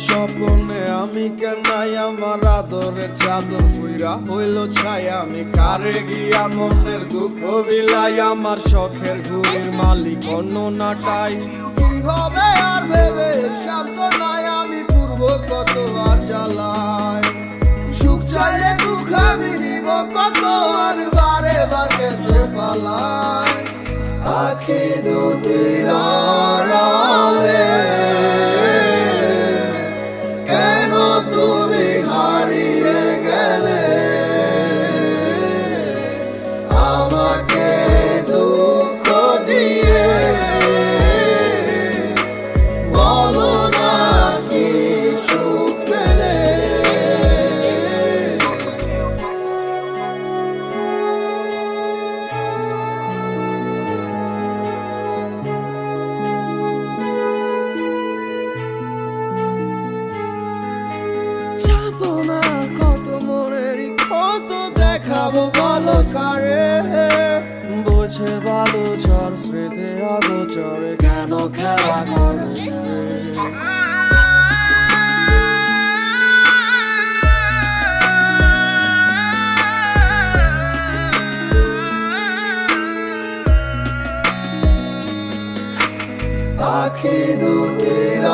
স্বপ্নে আমি কেনাই আমার আদরের চাদর পুইরা হইল ছায়া আমি কারে গিয়া মনের দুঃখ বিলাই আমার শখের ঘুড়ির মালিক অন্য নাটাই কি হবে আর ভেবে শান্ত নাই আমি পূর্ব কত আর জ্বালাই সুখ চাইলে দুঃখ আমি নিব কত আর বারে বার কেটে পালাই আখি দুটির আড়ালে কেন তুমি হারিয়ে গেলে আমাকে দুঃখ দিয়ে বলো না কি সুখ পেলে না কত মনেরই কত দেখাবো বলো কারে বোঝে ভালো ঝড় স্মৃতি আগোচরে কেন খেলা করেছে আখি দুটির